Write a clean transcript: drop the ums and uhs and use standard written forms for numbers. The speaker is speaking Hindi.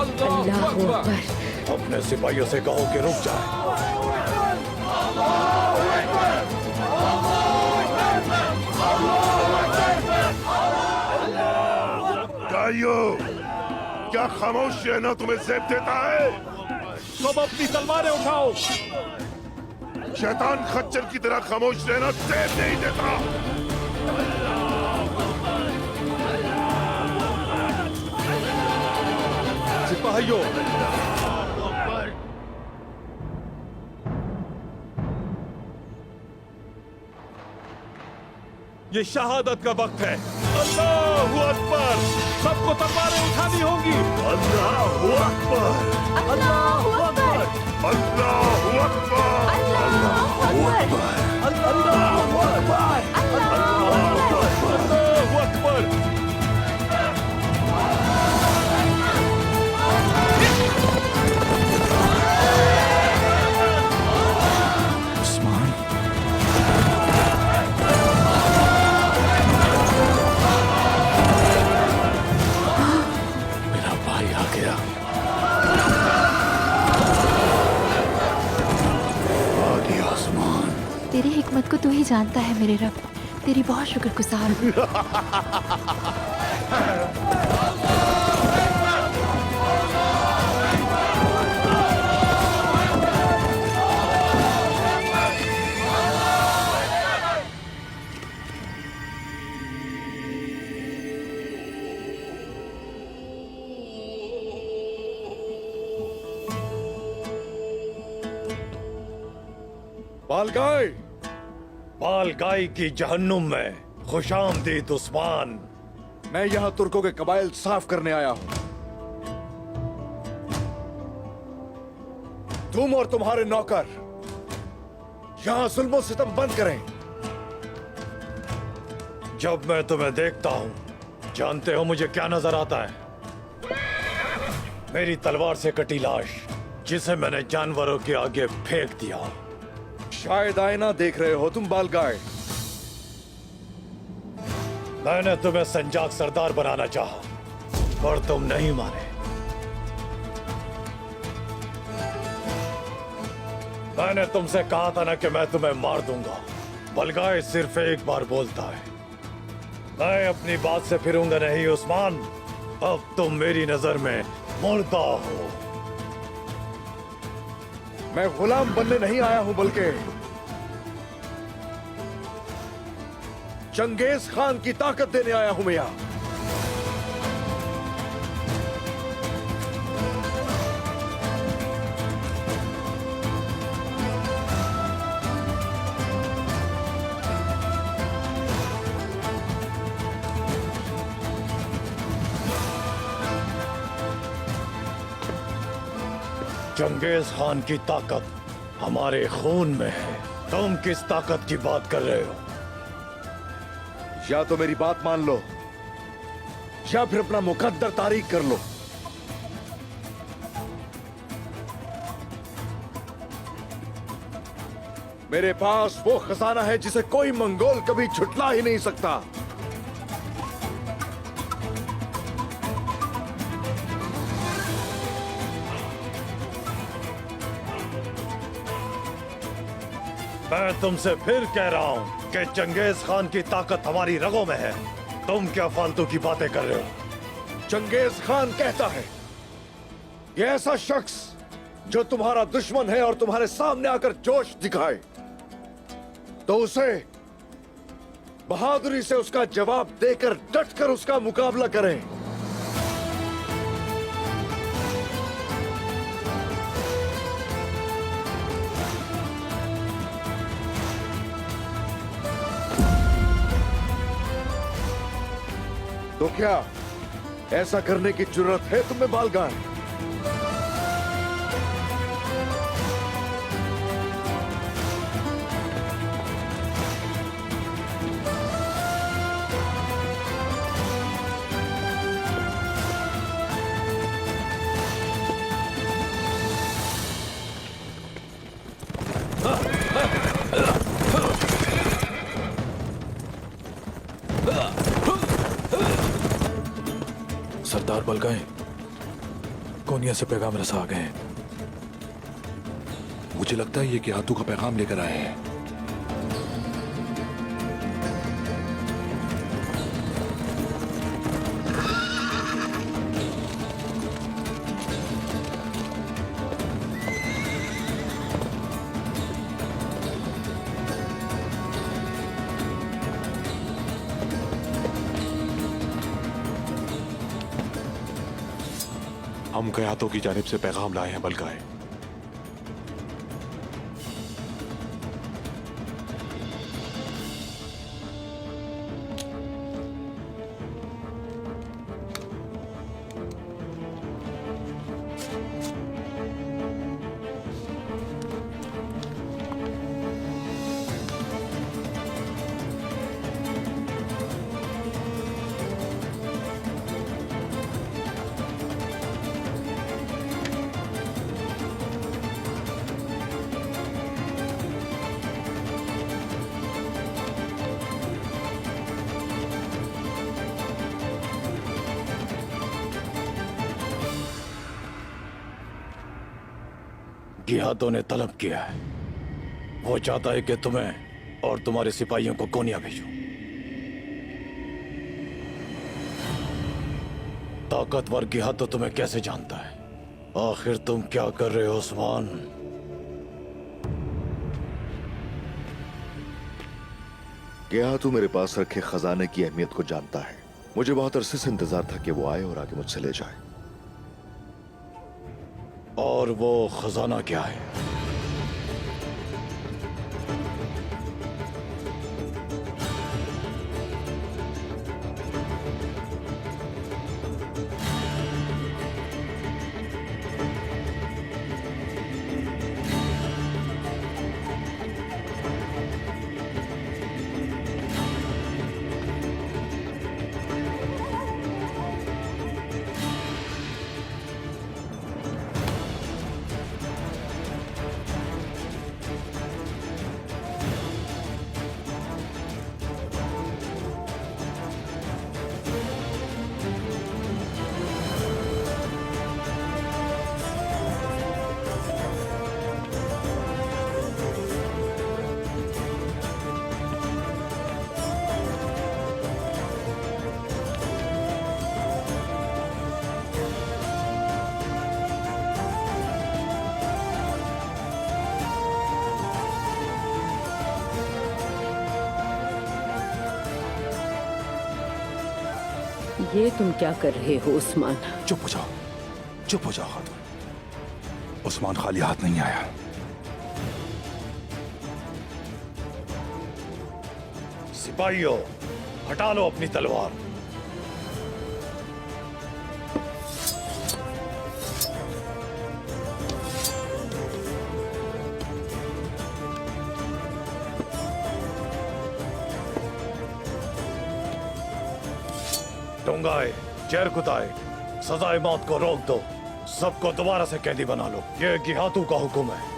अल्लाह अकबर। अपने सिपाहियों से कहो कि रुक जाए। गाइयो, क्या खामोश रहना तुम्हें ज़ेब देता है? तुम अपनी तलवारें उठाओ। शैतान खच्चर की तरह खामोश रहना ज़ेब नहीं देता। सिपाहियों, ये शहादत का वक्त है। अल्लाहू अकबर। सबको तलवारें उठानी होंगी। अल्लाहू अकबर, अल्लाहू अकबर। अल्लाहू अकबर, अल्लाहू अकबर। अल्लाहू अकबर। अल्लाहू अकबर। उस्मान, मेरा भाई आ गया। आ गया उस्मान। तेरी हिकमत को तू ही जानता है मेरे रब। तेरी बहुत शुक्रगुजार हूँ। बालगाय, बालगाई की जहन्नुम में खुशामदीद उस्मान। मैं यहाँ तुर्कों के कबाइल साफ करने आया हूँ। तुम और तुम्हारे नौकर यहाँ जुल्म सितम बंद करें। जब मैं तुम्हें देखता हूँ, जानते हो मुझे क्या नजर आता है? मेरी तलवार से कटी लाश, जिसे मैंने जानवरों के आगे फेंक दिया। शायद आईना देख रहे हो तुम बालगाय। मैंने तुम्हें संजाक सरदार बनाना चाहा, पर तुम नहीं माने। मैंने तुमसे कहा था ना कि मैं तुम्हें मार दूंगा। बलगाय सिर्फ एक बार बोलता है। मैं अपनी बात से फिरूंगा नहीं उस्मान। अब तुम मेरी नजर में मुर्दा हो। मैं गुलाम बनने नहीं आया हूं, बल्कि चंगेज खान की ताकत देने आया हूं मैं यहां। चंगेज खान की ताकत हमारे खून में है। तुम किस ताकत की बात कर रहे हो? या तो मेरी बात मान लो, या फिर अपना मुकद्दर तारीख कर लो। मेरे पास वो खजाना है जिसे कोई मंगोल कभी छुटला ही नहीं सकता। मैं तुमसे फिर कह रहा हूं कि चंगेज खान की ताकत हमारी रगों में है। तुम क्या फालतू की बातें कर रहे हो? चंगेज खान कहता है, ये ऐसा शख्स जो तुम्हारा दुश्मन है और तुम्हारे सामने आकर जोश दिखाए, तो उसे बहादुरी से उसका जवाब देकर डटकर उसका मुकाबला करें। तो क्या ऐसा करने की जरूरत है तुम्हें बालगाय? सरदार बलगाए कोनिया से पैगाम रसा आ गए हैं। मुझे लगता है ये गिहातू का पैगाम लेकर आए हैं। हम गिहातों की जानिब से पैगाम लाए हैं बलगाए। गिहातों ने तलब किया है। वो चाहता है कि तुम्हें और तुम्हारे सिपाहियों को कोनिया भेजो। ताकतवर गिहातो तुम्हें कैसे जानता है? आखिर तुम क्या कर रहे हो उस्मान? गिहातू मेरे पास रखे खजाने की अहमियत को जानता है। मुझे बहुत अरसे से इंतजार था कि वो आए और आगे मुझसे ले जाए। और वो खजाना क्या है? ये तुम क्या कर रहे हो उस्मान? चुप हो जाओ, चुप हो जाओ खातून। उस्मान खाली हाथ नहीं आया। सिपाहियों, हटा लो अपनी तलवार। टोंगाए, चेरकुताए, सजाए मौत को रोक दो। सबको दोबारा से कैदी बना लो। ये गिहातू का हुक्म है।